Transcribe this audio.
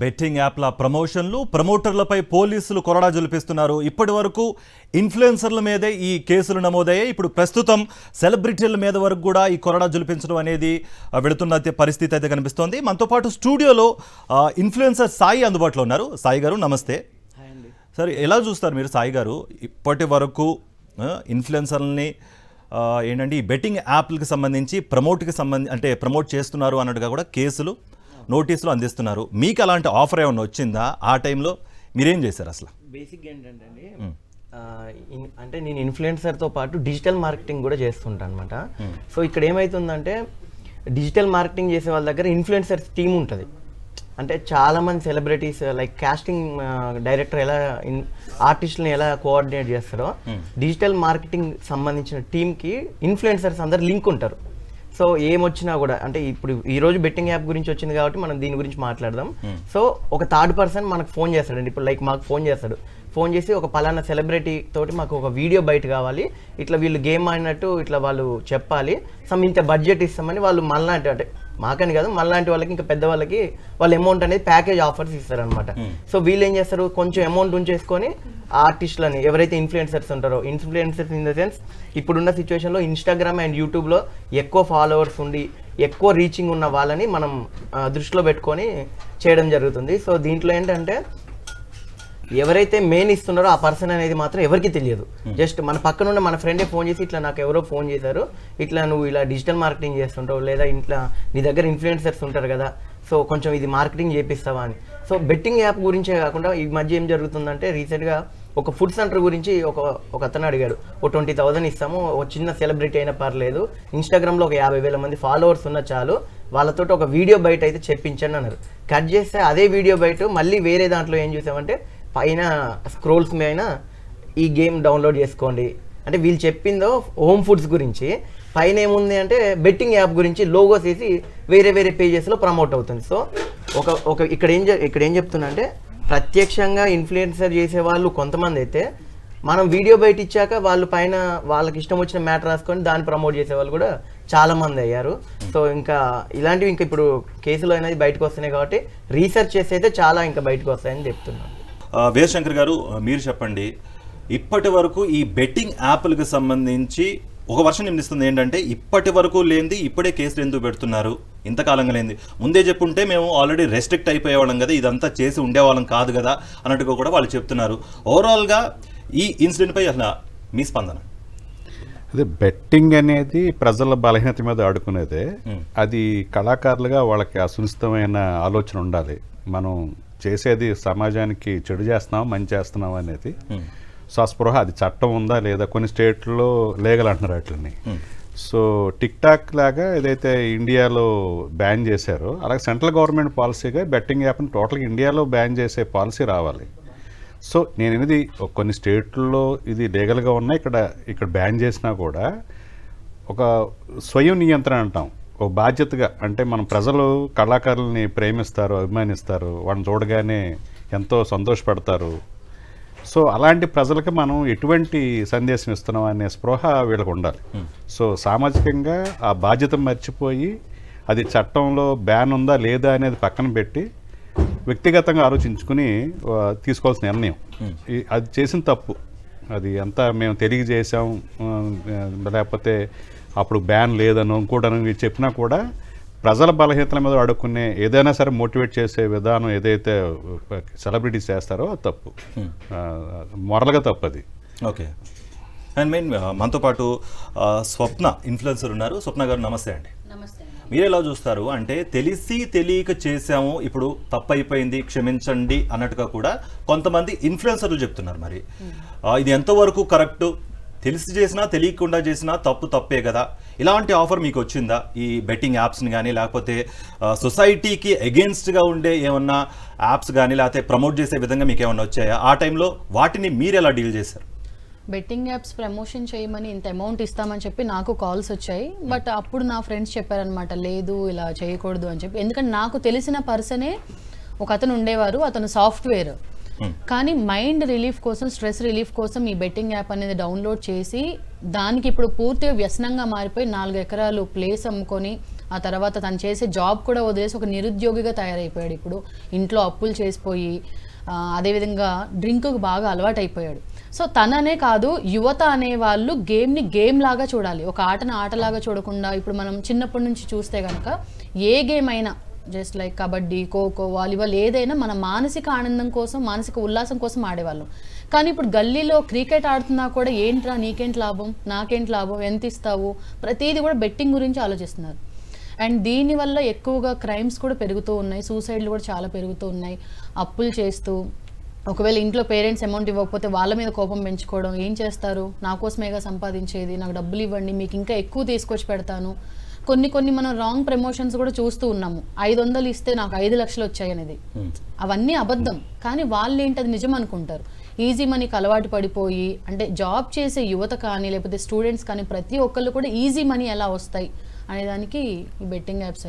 Betting యాప్ల ప్రమోషన్లు ప్రమోటర్లపై పోలీసులు కొరడా జులిపిస్తున్నారు. ఇప్పటివరకు ఇన్ఫ్లుయెన్సర్ల మీదే ఈ కేసులు నమోదయ్యాయి. ఇప్పుడు ప్రస్తుతం సెలబ్రిటీల మీద వరకు కూడా ఈ కొరడా జులిపించడం అనేది వెళుతున్న పరిస్థితి అయితే కనిపిస్తోంది. మనతో పాటు స్టూడియోలో ఇన్ఫ్లుయెన్సర్ సాయి అందుబాటులో ఉన్నారు. సాయి గారు నమస్తే. సరే, ఎలా చూస్తారు మీరు సాయి గారు? ఇప్పటి వరకు ఇన్ఫ్లుయెన్సర్లని ఏంటంటే ఈ బెట్టింగ్ యాప్లకు సంబంధించి ప్రమోట్ చేస్తున్నారు అన్నట్టుగా కూడా కేసులు నోటీసులు అందిస్తున్నారు. మీకు అలాంటి ఆఫర్ ఏమన్నా వచ్చిందా? ఆ టైంలో మీరేం చేశారు? అసలు బేసిక్గా ఏంటంటే అండి, అంటే నేను ఇన్ఫ్లుయెన్సర్తో పాటు డిజిటల్ మార్కెటింగ్ కూడా చేస్తుంటాను అనమాట. సో ఇక్కడ ఏమవుతుందంటే, డిజిటల్ మార్కెటింగ్ చేసే వాళ్ళ దగ్గర ఇన్ఫ్లుయెన్సర్స్ టీమ్ ఉంటుంది. అంటే చాలామంది సెలబ్రిటీస్ లైక్ కాస్టింగ్ డైరెక్టర్ ఎలా ఆర్టిస్టులను ఎలా కోఆర్డినేట్ చేస్తారో, డిజిటల్ మార్కెటింగ్ సంబంధించిన టీమ్కి ఇన్ఫ్లుయెన్సర్స్ అందరు లింక్ ఉంటారు. సో ఏమొచ్చినా కూడా, అంటే ఇప్పుడు ఈరోజు బెట్టింగ్ యాప్ గురించి వచ్చింది కాబట్టి మనం దీని గురించి మాట్లాడదాం. సో ఒక థర్డ్ పర్సన్ మనకు ఫోన్ చేస్తాడండి. ఇప్పుడు లైక్ మాకు ఫోన్ చేసి ఒక పలానా సెలబ్రిటీ తోటి మాకు ఒక వీడియో బయట కావాలి, ఇట్లా వీళ్ళు గేమ్ ఆడినట్టు ఇట్లా వాళ్ళు చెప్పాలి, ఇంత బడ్జెట్ ఇస్తామని వాళ్ళు మనలాంటి, అంటే మాకని కాదు మనలాంటి వాళ్ళకి ఇంకా పెద్దవాళ్ళకి వాళ్ళు అమౌంట్ అనేది ప్యాకేజ్ ఆఫర్స్ ఇస్తారనమాట. సో వీళ్ళు ఏం చేస్తారు, కొంచెం అమౌంట్ ఉంచేసుకొని ఆర్టిస్టులని ఎవరైతే ఇన్ఫ్లుయెన్సర్స్ ఉంటారో, ఇన్ఫ్లుయెన్సర్స్ ఇన్ ద సెన్స్ ఇప్పుడున్న సిచ్యువేషన్లో ఇన్స్టాగ్రామ్ అండ్ యూట్యూబ్లో ఎక్కువ ఫాలోవర్స్ ఉండి ఎక్కువ రీచింగ్ ఉన్న వాళ్ళని మనం దృష్టిలో పెట్టుకొని చేయడం జరుగుతుంది. సో దీంట్లో ఏంటంటే ఎవరైతే మెయిన్ ఇస్తున్నారో ఆ పర్సన్ అనేది మాత్రం ఎవరికి తెలియదు. జస్ట్ మన పక్కన ఉన్న మన ఫ్రెండే ఫోన్ చేసి ఇట్లా నాకు ఎవరో ఫోన్ చేశారు, ఇట్లా నువ్వు ఇలా డిజిటల్ మార్కెటింగ్ చేస్తుంటావు, లేదా ఇంట్లో నీ దగ్గర ఇన్ఫ్లుయెన్సర్స్ ఉంటారు కదా, సో కొంచెం ఇది మార్కెటింగ్ చేపిస్తావా అని. సో బెట్టింగ్ యాప్ గురించే కాకుండా ఈ మధ్య ఏం జరుగుతుందంటే, రీసెంట్గా ఒక ఫుడ్ సెంటర్ గురించి ఒక అతను అడిగాడు, ఓ 20,000 ఇస్తాము, ఒక చిన్న సెలబ్రిటీ అయినా పర్లేదు, ఇన్స్టాగ్రామ్లో ఒక 50,000 మంది ఫాలోవర్స్ ఉన్న చాలు, వాళ్ళతో ఒక వీడియో బయట అయితే చెప్పించండి అన్నారు. కట్ చేస్తే అదే వీడియో బయట మళ్ళీ వేరే దాంట్లో ఏం చూసామంటే, పైన స్క్రోల్స్ మీద ఈ గేమ్ డౌన్లోడ్ చేసుకోండి అంటే వీళ్ళు చెప్పిందో హోమ్ ఫుడ్స్ గురించి, పైన ఏముంది అంటే బెట్టింగ్ యాప్ గురించి లోగోస్ వేసి వేరే పేజెస్లో ప్రమోట్ అవుతుంది. సో ఇక్కడ ఏం చెప్తున్నా అంటే, ప్రత్యక్షంగా ఇన్ఫ్లుయెన్సర్ చేసే వాళ్ళు కొంతమంది అయితే, మనం వీడియో బయట ఇచ్చాక వాళ్ళు పైన వాళ్ళకి ఇష్టం వచ్చిన మ్యాటర్ రాసుకొని దాన్ని ప్రమోట్ చేసే వాళ్ళు కూడా చాలా మంది అయ్యారు. సో ఇంకా ఇలాంటివి ఇంకా ఇప్పుడు కేసులు అనేది బయటకు వస్తున్నాయి కాబట్టి రీసెర్చ్ చేసి అయితే చాలా ఇంకా బయటకు వస్తాయని చెప్తున్నాను. వీరశంకర్ గారు, మీరు చెప్పండి, ఇప్పటి వరకు ఈ బెట్టింగ్ యాప్లకు సంబంధించి ఒక వర్షం నిందిస్తుంది ఏంటంటే, ఇప్పటి వరకు లేనిది ఇప్పుడే కేసులు ఎందుకు పెడుతున్నారు, ఇంతకాలంగా లేనిది ముందే చెప్పుంటే మేము ఆల్రెడీ రెస్ట్రిక్ట్ అయిపోయేవాళ్ళం కదా, ఇదంతా చేసి ఉండేవాళ్ళం కాదు కదా అన్నట్టుగా కూడా వాళ్ళు చెప్తున్నారు. ఓవరాల్గా ఈ ఇన్సిడెంట్పై అసలు మీ స్పందన? అదే, బెట్టింగ్ అనేది ప్రజల బలహీనత మీద ఆడుకునేదే. అది కళాకారులుగా వాళ్ళకి అసునిశ్చితమైన ఆలోచన ఉండాలి. మనం చేసేది సమాజానికి చెడు చేస్తున్నాం మంచి చేస్తున్నాం అనేది. సో ఆ స్పృహ, అది చట్టం ఉందా లేదా, కొన్ని స్టేట్లో లీగల్ అంటున్నారు వాటిని. సో టిక్ టాక్ లాగా ఏదైతే ఇండియాలో బ్యాన్ చేశారో, అలాగే సెంట్రల్ గవర్నమెంట్ పాలసీగా బెట్టింగ్ యాప్ని టోటల్గా ఇండియాలో బ్యాన్ చేసే పాలసీ రావాలి. సో నేను అనేది కొన్ని స్టేట్లలో ఇది లీగల్గా ఉన్నా, ఇక్కడ బ్యాన్ చేసినా కూడా ఒక స్వయం నియంత్రణ అంటాం, ఒక బాధ్యతగా. అంటే మన ప్రజలు కళాకారుల్ని ప్రేమిస్తారు, అభిమానిస్తారు, వాళ్ళని చూడగానే ఎంతో సంతోషపడతారు. సో అలాంటి ప్రజలకు మనం ఎటువంటి సందేశం ఇస్తున్నాం అనే స్పృహ వీళ్ళకు ఉండాలి. సో సామాజికంగా ఆ బాధ్యత మర్చిపోయి, అది చట్టంలో బ్యాన్ ఉందా లేదా అనేది పక్కన పెట్టి వ్యక్తిగతంగా ఆలోచించుకుని తీసుకోవాల్సిన నిర్ణయం. అది చేసిన తప్పు. అది అంతా మేము తెలియజేసాం, లేకపోతే అప్పుడు బ్యాన్ లేదనో ఇంకోటనో చెప్పినా కూడా ప్రజల బలహీనతల మీద అడుక్కునే ఏదైనా సరే మోటివేట్ చేసే విధానం ఏదైతే సెలబ్రిటీస్ చేస్తారో అది తప్పు, మొరల్గా తప్పు అది. ఓకే. అండ్ మెయిన్ మనతో పాటు స్వప్న ఇన్ఫ్లుయెన్సర్ ఉన్నారు. స్వప్న గారు నమస్తే అండి. నమస్తే. మీరు ఎలా చూస్తారు అంటే, తెలియక చేసాము, ఇప్పుడు తప్పు అయిపోయింది క్షమించండి అన్నట్టుగా కూడా కొంతమంది ఇన్ఫ్లుయెన్సర్లు చెప్తున్నారు. మరి ఇది ఎంతవరకు కరెక్ట్? తెలిసి చేసినా తెలియకుండా చేసినా తప్పే కదా. ఇలాంటి ఆఫర్ మీకు వచ్చిందా? ఈ బెట్టింగ్ యాప్స్ని కానీ, లేకపోతే సొసైటీకి అగెన్స్ట్గా ఉండే ఏమన్నా యాప్స్ కానీ, లేకపోతే ప్రమోట్ చేసే విధంగా మీకు ఏమన్నా వచ్చాయా? ఆ టైంలో వాటిని మీరు ఎలా డీల్ చేశారు? బెట్టింగ్ యాప్స్ ప్రమోషన్ చేయమని ఇంత అమౌంట్ ఇస్తామని చెప్పి నాకు కాల్స్ వచ్చాయి. బట్ అప్పుడు నా ఫ్రెండ్స్ చెప్పారనమాట, లేదు ఇలా చేయకూడదు అని చెప్పి. ఎందుకంటే నాకు తెలిసిన పర్సనే ఒక అతను ఉండేవారు, అతను సాఫ్ట్వేర్. కానీ మైండ్ రిలీఫ్ కోసం, స్ట్రెస్ రిలీఫ్ కోసం ఈ బెట్టింగ్ యాప్ అనేది డౌన్లోడ్ చేసి దానికి ఇప్పుడు పూర్తిగా వ్యసనంగా మారిపోయి 4 ఎకరాలు ప్లేస్ అమ్ముకొని ఆ తర్వాత తను చేసే జాబ్ కూడా వదిలేసి ఒక నిరుద్యోగిగా తయారైపోయాడు. ఇప్పుడు ఇంట్లో అప్పులు చేసిపోయి అదేవిధంగా డ్రింక్కి బాగా అలవాటు అయిపోయాడు. సో తననే కాదు, యువత అనేవాళ్ళు గేమ్ని గేమ్ లాగా చూడాలి, ఒక ఆటను ఆటలాగా చూడకుండా. ఇప్పుడు మనం చిన్నప్పటి నుంచి చూస్తే కనుక ఏ గేమ్ అయినా just like kabaddi, kho kho, volleyball ఏదైనా మన మానసిక ఆనందం కోసం, మానసిక ఉల్లాసం కోసం ఆడేవాళ్ళం. కానీ ఇప్పుడు గల్లీలో క్రికెట్ ఆడుతున్నా కూడా ఏంట్రా నీకేంటి లాభం, నాకేంటి లాభం, ఎంత ఇస్తావు, ప్రతిదీ కూడా బెట్టింగ్ గురించి ఆలోచిస్తున్నారు. అండ్ దీనివల్ల ఎక్కువగా క్రైమ్స్ కూడా పెరుగుతూ ఉన్నాయి, సూసైడ్లు కూడా చాలా పెరుగుతూ ఉన్నాయి. అప్పులు చేస్తూ ఒకవేళ ఇంట్లో పేరెంట్స్ అమౌంట్ ఇవ్వకపోతే వాళ్ళ మీద కోపం పెంచుకోవడం. ఏం చేస్తారు, నా కోసమేగా సంపాదించేది, నాకు డబ్బులు ఇవ్వండి, మీకు ఇంకా ఎక్కువ తీసుకొచ్చి పెడతాను. కొన్ని మనం రాంగ్ ప్రమోషన్స్ కూడా చూస్తూ ఉన్నాము. 500 ఇస్తే నాకు 5 లక్షలు వచ్చాయి అనేది. అవన్నీ అబద్ధం, కానీ వాళ్ళు ఏంటి అది నిజం అనుకుంటారు. ఈజీ మనీకి అలవాటు పడిపోయి, అంటే జాబ్ చేసే యువత కానీ లేకపోతే స్టూడెంట్స్ కానీ ప్రతి ఒక్కళ్ళు కూడా ఈజీ మనీ ఎలా వస్తాయి అనేదానికి ఈ బెట్టింగ్ యాప్స్